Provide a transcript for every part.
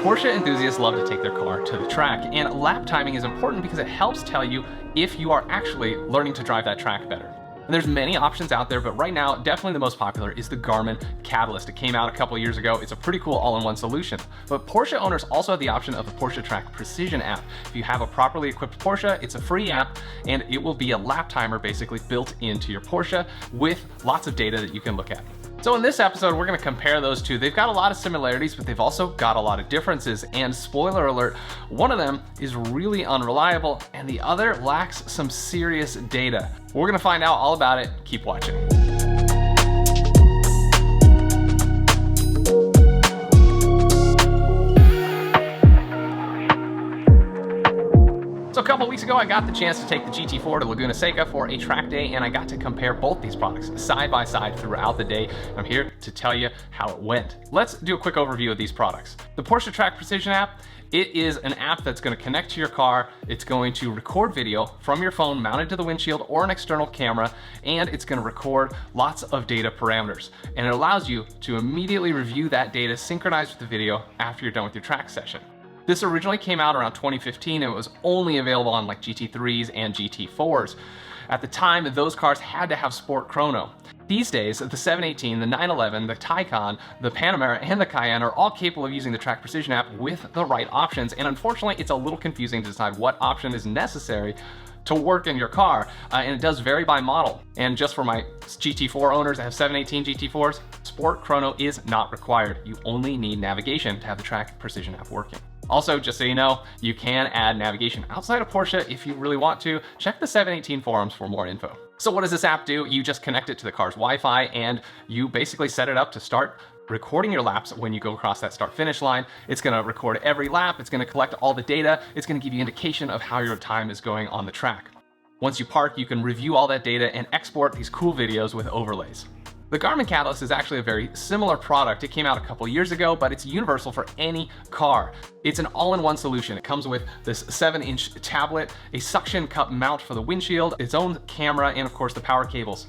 Porsche enthusiasts love to take their car to the track, and lap timing is important because it helps tell you if you are actually learning to drive that track better. And there's many options out there, but right now, definitely the most popular is the Garmin Catalyst. It came out a couple years ago. It's a pretty cool all-in-one solution. But Porsche owners also have the option of the Porsche Track Precision App. If you have a properly equipped Porsche, it's a free app, and it will be a lap timer basically built into your Porsche with lots of data that you can look at. So in this episode, we're gonna compare those two. They've got a lot of similarities, but they've also got a lot of differences. And spoiler alert, one of them is really unreliable and the other lacks some serious data. We're gonna find out all about it. Keep watching. So a couple weeks ago, I got the chance to take the GT4 to Laguna Seca for a track day, and I got to compare both these products side by side throughout the day. I'm here to tell you how it went. Let's do a quick overview of these products. The Porsche Track Precision App, it is an app that's going to connect to your car. It's going to record video from your phone mounted to the windshield or an external camera, and it's going to record lots of data parameters. And it allows you to immediately review that data synchronized with the video after you're done with your track session. This originally came out around 2015 and it was only available on like GT3s and GT4s. At the time, those cars had to have sport chrono. These days, the 718, the 911, the Taycan, the Panamera, and the Cayenne are all capable of using the Track Precision app with the right options, and unfortunately, it's a little confusing to decide what option is necessary to work in your car, and it does vary by model. And just for my GT4 owners that have 718 GT4s, sport chrono is not required. You only need navigation to have the Track Precision app working. Also, just so you know, you can add navigation outside of Porsche if you really want to. Check the 718 forums for more info. So what does this app do? You just connect it to the car's Wi-Fi and you basically set it up to start recording your laps when you go across that start-finish line. It's gonna record every lap, it's gonna collect all the data, it's gonna give you indication of how your time is going on the track. Once you park, you can review all that data and export these cool videos with overlays. The Garmin Catalyst is actually a very similar product. It came out a couple years ago, but it's universal for any car. It's an all-in-one solution. It comes with this 7-inch tablet, a suction cup mount for the windshield, its own camera, and of course the power cables.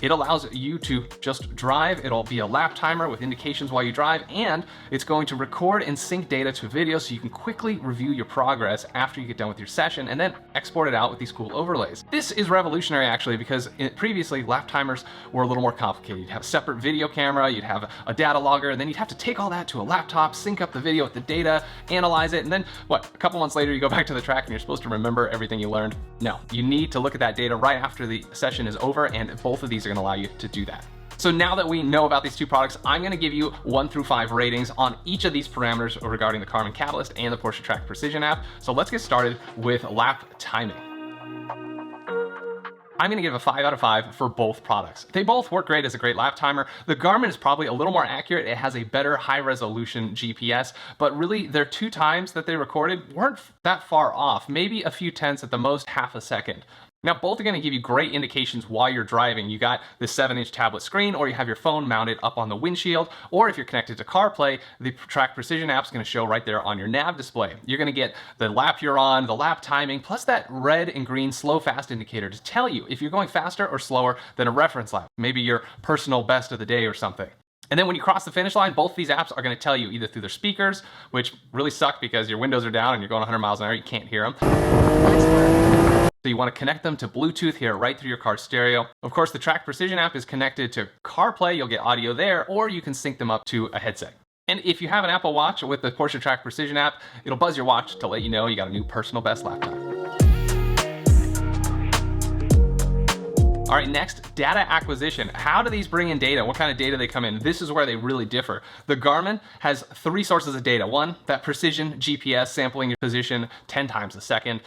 It allows you to just drive. It'll be a lap timer with indications while you drive, and it's going to record and sync data to video so you can quickly review your progress after you get done with your session and then export it out with these cool overlays. This is revolutionary actually because previously lap timers were a little more complicated. You'd have a separate video camera, you'd have a data logger, and then you'd have to take all that to a laptop, sync up the video with the data, analyze it, and then a couple months later you go back to the track and you're supposed to remember everything you learned. No, you need to look at that data right after the session is over, and both of these are going to allow you to do that. So now that we know about these two products, I'm going to give you 1 through 5 ratings on each of these parameters regarding the Garmin Catalyst and the Porsche Track Precision app. So let's get started with lap timing. I'm going to give a 5 out of 5 for both products. They both work great as a great lap timer. The Garmin is probably a little more accurate. It has a better high resolution GPS, but really their 2 times that they recorded weren't that far off, maybe a few tenths at the most, half a second. Now, both are going to give you great indications while you're driving. You got the 7-inch tablet screen, or you have your phone mounted up on the windshield, or if you're connected to CarPlay, the Track Precision app is going to show right there on your nav display. You're going to get the lap you're on, the lap timing, plus that red and green slow fast indicator to tell you if you're going faster or slower than a reference lap, maybe your personal best of the day or something. And then when you cross the finish line, both these apps are going to tell you either through their speakers, which really suck because your windows are down and you're going 100 miles an hour, you can't hear them. So you want to connect them to Bluetooth here right through your car's stereo. Of course, the Track Precision app is connected to CarPlay. You'll get audio there, or you can sync them up to a headset. And if you have an Apple Watch with the Porsche Track Precision app, it'll buzz your watch to let you know you got a new personal best lap time. All right, next, data acquisition. How do these bring in data? What kind of data they come in? This is where they really differ. The Garmin has 3 sources of data. One, that precision GPS sampling your position 10 times a second,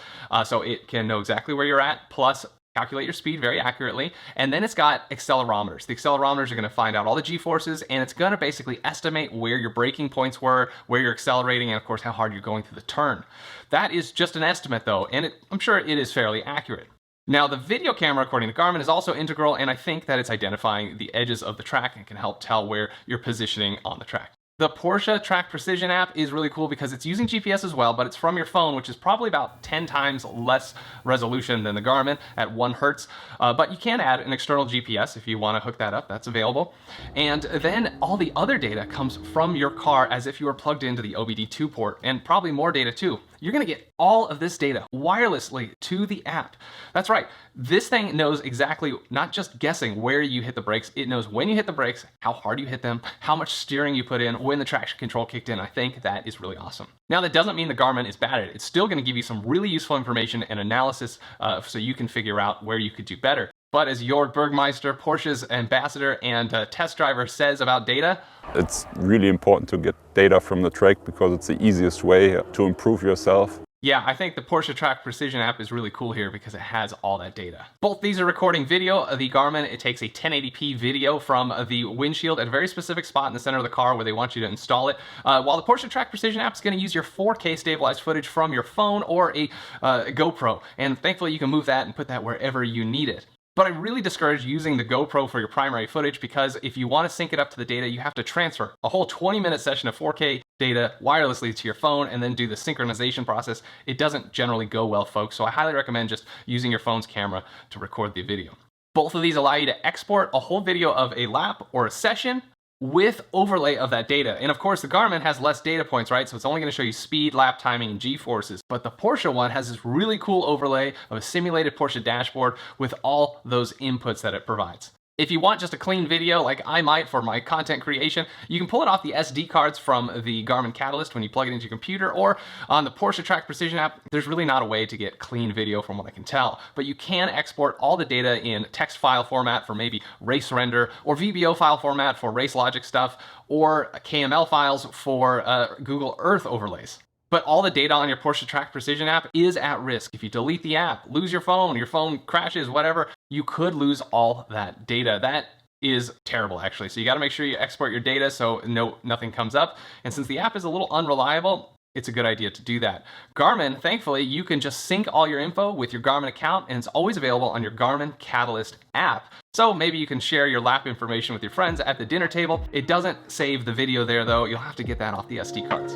so it can know exactly where you're at, plus calculate your speed very accurately. And then it's got accelerometers. The accelerometers are going to find out all the G-forces, and it's going to basically estimate where your braking points were, where you're accelerating, and of course how hard you're going through the turn. That is just an estimate though, and I'm sure it is fairly accurate. Now, the video camera, according to Garmin, is also integral, and I think that it's identifying the edges of the track and can help tell where you're positioning on the track. The Porsche Track Precision app is really cool because it's using GPS as well, but it's from your phone, which is probably about 10 times less resolution than the Garmin at 1 hertz. But you can add an external GPS if you want to hook that up, that's available. And then all the other data comes from your car as if you were plugged into the OBD2 port, and probably more data too. You're gonna get all of this data wirelessly to the app. That's right, this thing knows exactly, not just guessing where you hit the brakes, it knows when you hit the brakes, how hard you hit them, how much steering you put in, when the traction control kicked in. I think that is really awesome. Now that doesn't mean the Garmin is bad at it. It's still gonna give you some really useful information and analysis so you can figure out where you could do better. But as Jörg Bergmeister, Porsche's ambassador and test driver, says about data, it's really important to get data from the track because it's the easiest way to improve yourself. Yeah, I think the Porsche Track Precision app is really cool here because it has all that data. Both these are recording video. The Garmin, it takes a 1080p video from the windshield at a very specific spot in the center of the car where they want you to install it, while the Porsche Track Precision app is going to use your 4K stabilized footage from your phone or a GoPro, and thankfully you can move that and put that wherever you need it. But I really discourage using the GoPro for your primary footage because if you want to sync it up to the data, you have to transfer a whole 20-minute session of 4K data wirelessly to your phone and then do the synchronization process. It doesn't generally go well, folks, so I highly recommend just using your phone's camera to record the video. Both of these allow you to export a whole video of a lap or a session with overlay of that data. And of course, the Garmin has less data points, right? So it's only going to show you speed, lap timing, and G-forces. But the Porsche one has this really cool overlay of a simulated Porsche dashboard with all those inputs that it provides. If you want just a clean video, like I might for my content creation, you can pull it off the SD cards from the Garmin Catalyst when you plug it into your computer, or on the Porsche Track Precision app, there's really not a way to get clean video from what I can tell. But you can export all the data in text file format for maybe race render, or VBO file format for race logic stuff, or KML files for Google Earth overlays. But all the data on your Porsche Track Precision app is at risk. If you delete the app, lose your phone crashes, whatever, you could lose all that data. That is terrible, actually. So you gotta make sure you export your data so nothing comes up. And since the app is a little unreliable, it's a good idea to do that. Garmin, thankfully, you can just sync all your info with your Garmin account, and it's always available on your Garmin Catalyst app. So maybe you can share your lap information with your friends at the dinner table. It doesn't save the video there, though. You'll have to get that off the SD cards.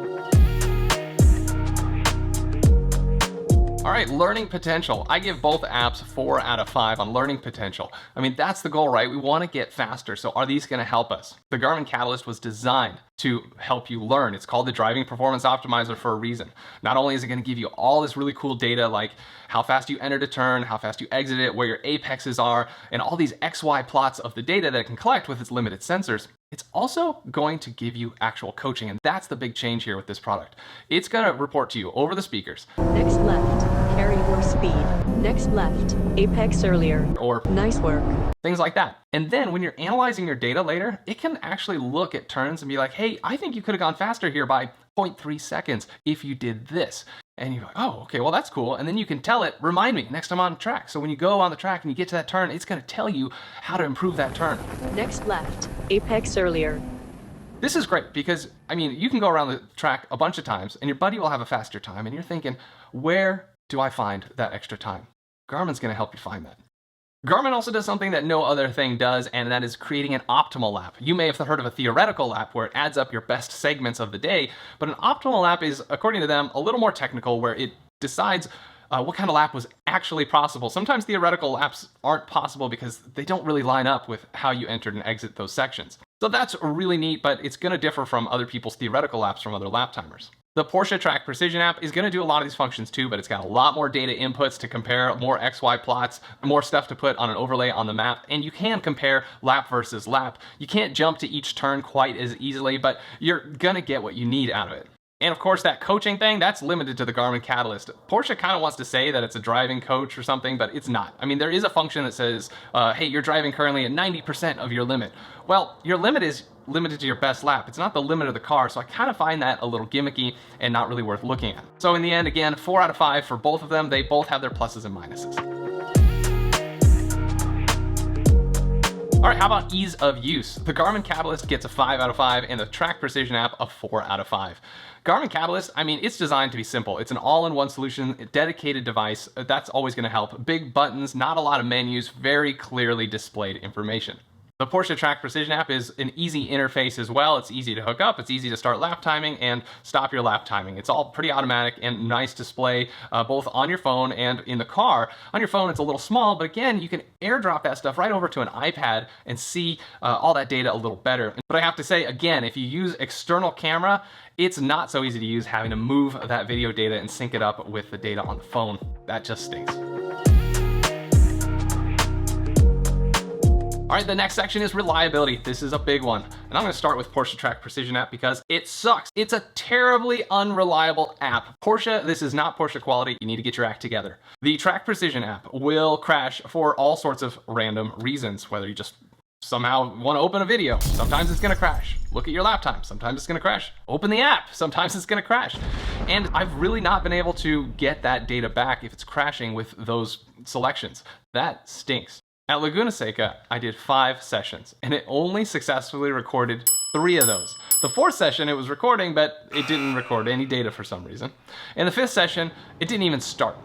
All right, learning potential. I give both apps 4 out of 5 on learning potential. I mean, that's the goal, right? We want to get faster. So are these going to help us? The Garmin Catalyst was designed to help you learn. It's called the Driving Performance Optimizer for a reason. Not only is it going to give you all this really cool data like how fast you entered a turn, how fast you exit it, where your apexes are, and all these XY plots of the data that it can collect with its limited sensors, it's also going to give you actual coaching, and that's the big change here with this product. It's going to report to you over the speakers. Next left, carry more speed. Next left, apex earlier. Or nice work. Things like that. And then when you're analyzing your data later, it can actually look at turns and be like, hey, I think you could have gone faster here by 0.3 seconds if you did this. And you're like, oh, okay, well, that's cool. And then you can tell it, remind me next time on the track. So when you go on the track and you get to that turn, it's going to tell you how to improve that turn. Next left, apex earlier. This is great because, I mean, you can go around the track a bunch of times and your buddy will have a faster time and you're thinking, where do I find that extra time? Garmin's going to help you find that. Garmin also does something that no other thing does, and that is creating an optimal lap. You may have heard of a theoretical lap where it adds up your best segments of the day, but an optimal lap is, according to them, a little more technical where it decides what kind of lap was actually possible. Sometimes theoretical laps aren't possible because they don't really line up with how you entered and exit those sections. So that's really neat, but it's going to differ from other people's theoretical laps from other lap timers. The Porsche Track Precision app is going to do a lot of these functions too, but it's got a lot more data inputs to compare, more XY plots, more stuff to put on an overlay on the map, and you can compare lap versus lap. You can't jump to each turn quite as easily, but you're going to get what you need out of it. And of course, that coaching thing, that's limited to the Garmin Catalyst. Porsche kind of wants to say that it's a driving coach or something, but it's not. I mean, there is a function that says, hey, you're driving currently at 90% of your limit. Well, your limit is limited to your best lap. It's not the limit of the car, so I kind of find that a little gimmicky and not really worth looking at. So in the end, again, 4 out of 5 for both of them. They both have their pluses and minuses. All right, how about ease of use? The Garmin Catalyst gets a 5 out of 5 and the Track Precision app a 4 out of 5. Garmin Catalyst, I mean, it's designed to be simple. It's an all-in-one solution, a dedicated device. That's always gonna help. Big buttons, not a lot of menus, very clearly displayed information. The Porsche Track Precision app is an easy interface as well. It's easy to hook up, it's easy to start lap timing and stop your lap timing. It's all pretty automatic and nice display both on your phone and in the car. On your phone it's a little small, but again, you can airdrop that stuff right over to an iPad and see all that data a little better. But I have to say, again, if you use external camera, it's not so easy to use having to move that video data and sync it up with the data on the phone. That just stinks. All right, the next section is reliability. This is a big one. And I'm gonna start with Porsche Track Precision app because it sucks. It's a terribly unreliable app. Porsche, this is not Porsche quality. You need to get your act together. The Track Precision app will crash for all sorts of random reasons, whether you just somehow want to open a video. Sometimes it's gonna crash. Look at your lap time. Sometimes it's gonna crash. Open the app. Sometimes it's gonna crash. And I've really not been able to get that data back if it's crashing with those selections. That stinks. At Laguna Seca, I did 5 sessions and it only successfully recorded 3 of those. The 4th session it was recording, but it didn't record any data for some reason. In the 5th session, it didn't even start.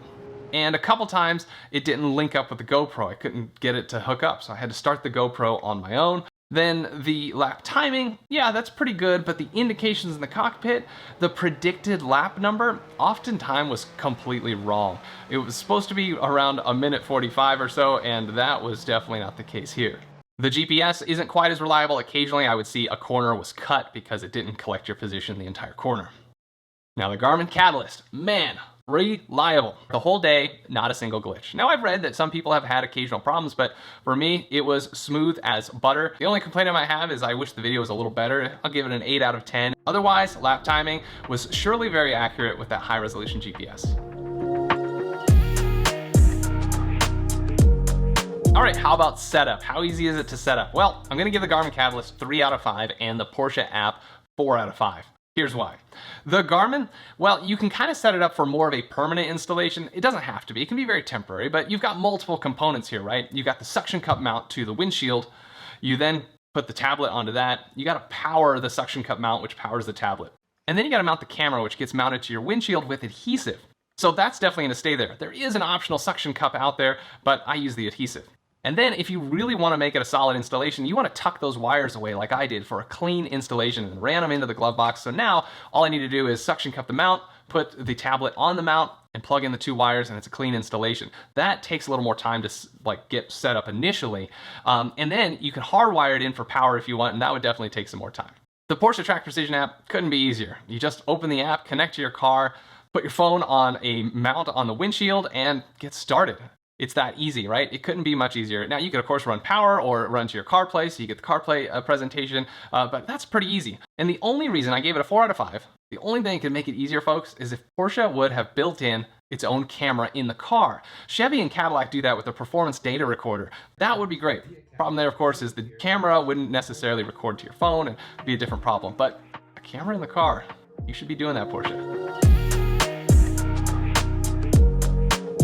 And a couple times it didn't link up with the GoPro. I couldn't get it to hook up, so I had to start the GoPro on my own. Then the lap timing, yeah, that's pretty good, but the indications in the cockpit, the predicted lap number, oftentimes was completely wrong. It was supposed to be around 1:45 or so, and that was definitely not the case here. The GPS isn't quite as reliable. Occasionally I would see a corner was cut because it didn't collect your position the entire corner. Now the Garmin Catalyst, man, reliable. The whole day, not a single glitch. Now I've read that some people have had occasional problems, but for me, it was smooth as butter. The only complaint I might have is I wish the video was a little better. I'll give it an 8 out of 10. Otherwise, lap timing was surely very accurate with that high resolution GPS. All right, how about setup? How easy is it to set up? Well, I'm gonna give the Garmin Catalyst 3 out of 5 and the Porsche app 4 out of 5. Here's why. The Garmin, well, you can kind of set it up for more of a permanent installation. It doesn't have to be, it can be very temporary, but you've got multiple components here, right? You've got the suction cup mount to the windshield. You then put the tablet onto that. You gotta power the suction cup mount, which powers the tablet. And then you gotta mount the camera, which gets mounted to your windshield with adhesive. So that's definitely gonna stay there. There is an optional suction cup out there, but I use the adhesive. And then if you really want to make it a solid installation, you want to tuck those wires away like I did for a clean installation and ran them into the glove box. So now all I need to do is suction cup the mount, put the tablet on the mount and plug in the 2 wires and it's a clean installation. That takes a little more time to get set up initially. And then you can hardwire it in for power if you want, and that would definitely take some more time. The Porsche Track Precision app couldn't be easier. You just open the app, connect to your car, put your phone on a mount on the windshield and get started. It's that easy, right? It couldn't be much easier. Now you could of course run power or run to your CarPlay so you get the CarPlay presentation, but that's pretty easy. And the only reason I gave it a 4 out of 5, the only thing that could make it easier, folks, is if Porsche would have built in its own camera in the car. Chevy and Cadillac do that with the performance data recorder. That would be great. Problem there, of course, is the camera wouldn't necessarily record to your phone and be a different problem, but a camera in the car, you should be doing that, Porsche.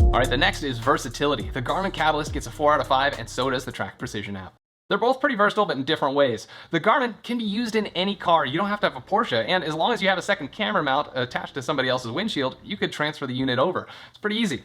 All right, the next is versatility. The Garmin Catalyst gets a 4 out of 5 and so does the Track Precision app. They're both pretty versatile, but in different ways. The Garmin can be used in any car. You don't have to have a Porsche, and as long as you have a second camera mount attached to somebody else's windshield, you could transfer the unit over. It's pretty easy.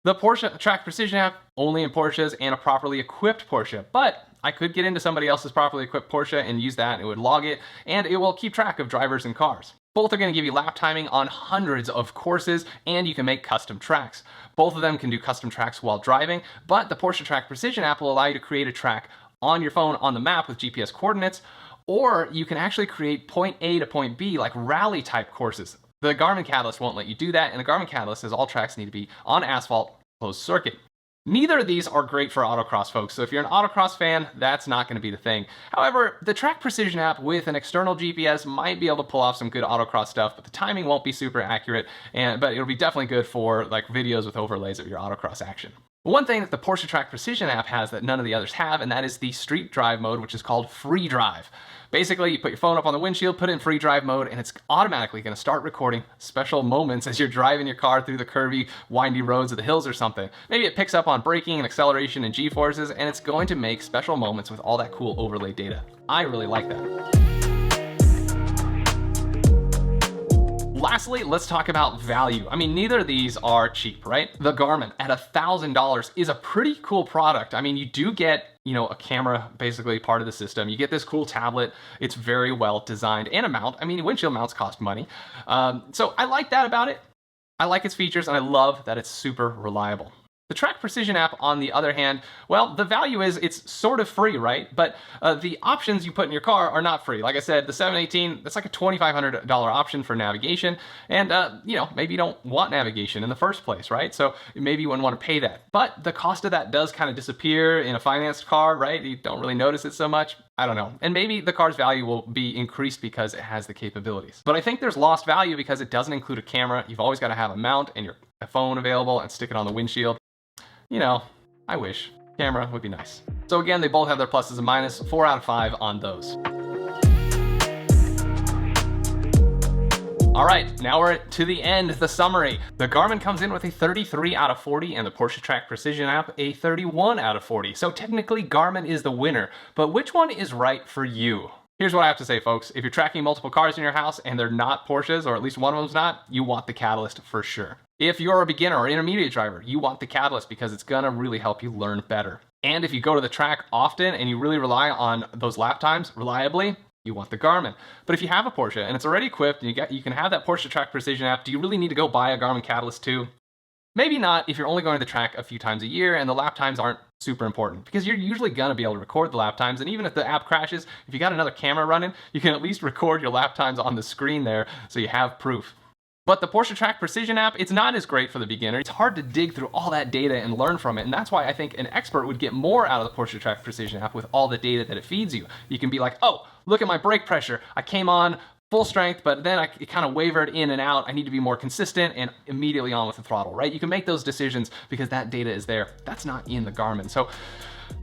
The Porsche Track Precision app, only in Porsches and a properly equipped Porsche, but I could get into somebody else's properly equipped Porsche and use that, and it would log it, and it will keep track of drivers and cars. Both are going to give you lap timing on hundreds of courses, and you can make custom tracks. Both of them can do custom tracks while driving, but the Porsche Track Precision app will allow you to create a track on your phone on the map with GPS coordinates, or you can actually create point A to point B like rally type courses. The Garmin Catalyst won't let you do that, and the Garmin Catalyst says all tracks need to be on asphalt, closed circuit. Neither of these are great for autocross, folks, so if you're an autocross fan, that's not going to be the thing. However, the Track Precision app with an external GPS might be able to pull off some good autocross stuff, but the timing won't be super accurate, but it'll be definitely good for like videos with overlays of your autocross action. One thing that the Porsche Track Precision app has that none of the others have, and that is the street drive mode, which is called free drive. Basically, you put your phone up on the windshield, put it in free drive mode, and it's automatically going to start recording special moments as you're driving your car through the curvy, windy roads of the hills or something. Maybe it picks up on braking and acceleration and G-forces, and it's going to make special moments with all that cool overlay data. I really like that. Lastly, let's talk about value. I mean, neither of these are cheap, right? The Garmin at $1,000 is a pretty cool product. I mean, you do get you know, a camera basically part of the system. You get this cool tablet. It's very well designed, and a mount. I mean, windshield mounts cost money. So I like that about it. I like its features, and I love that it's super reliable. The Track Precision app, on the other hand, well, the value is it's sort of free, right? But the options you put in your car are not free. Like I said, the 718, that's like a $2,500 option for navigation. And, you know, maybe you don't want navigation in the first place, right? So maybe you wouldn't want to pay that. But the cost of that does kind of disappear in a financed car, right? You don't really notice it so much. I don't know. And maybe the car's value will be increased because it has the capabilities. But I think there's lost value because it doesn't include a camera. You've always got to have a mount and your phone available and stick it on the windshield. You know, I wish. Camera would be nice. So again, they both have their pluses and minuses. 4 out of 5 on those. All right, now we're to the end, the summary. The Garmin comes in with a 33 out of 40 and the Porsche Track Precision app a 31 out of 40. So technically Garmin is the winner, but which one is right for you? Here's what I have to say, folks. If you're tracking multiple cars in your house and they're not Porsches, or at least one of them's not, you want the Catalyst for sure. If you're a beginner or intermediate driver, you want the Catalyst because it's gonna really help you learn better. And if you go to the track often and you really rely on those lap times reliably, you want the Garmin. But if you have a Porsche and it's already equipped and you can have that Porsche Track Precision app, do you really need to go buy a Garmin Catalyst too? Maybe not if you're only going to the track a few times a year and the lap times aren't super important, because you're usually gonna be able to record the lap times, and even if the app crashes, if you got another camera running, you can at least record your lap times on the screen there so you have proof. But the Porsche Track Precision app, it's not as great for the beginner. It's hard to dig through all that data and learn from it, and that's why I think an expert would get more out of the Porsche Track Precision app with all the data that it feeds you. You can be like, oh, look at my brake pressure. I came on full strength, but then it kind of wavered in and out. I need to be more consistent, and immediately on with the throttle, right? You can make those decisions because that data is there. That's not in the Garmin. So,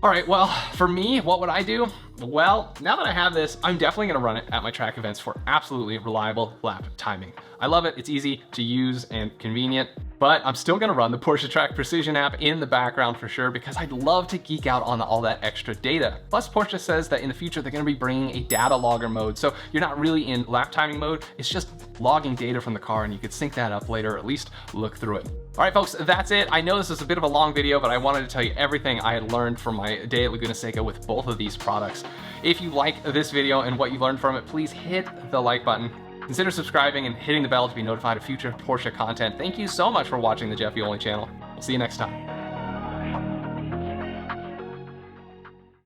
all right, well, for me, what would I do? Well, now that I have this, I'm definitely gonna run it at my track events for absolutely reliable lap timing. I love it, it's easy to use and convenient, but I'm still gonna run the Porsche Track Precision app in the background for sure, because I'd love to geek out on all that extra data. Plus, Porsche says that in the future, they're gonna be bringing a data logger mode, so you're not really in lap timing mode, it's just logging data from the car, and you could sync that up later, or at least look through it. All right, folks, that's it. I know this is a bit of a long video, but I wanted to tell you everything I had learned from my day at Laguna Seca with both of these products. If you like this video and what you learned from it, please hit the like button. Consider subscribing and hitting the bell to be notified of future Porsche content. Thank you so much for watching the Jeff Yoli channel. We'll see you next time.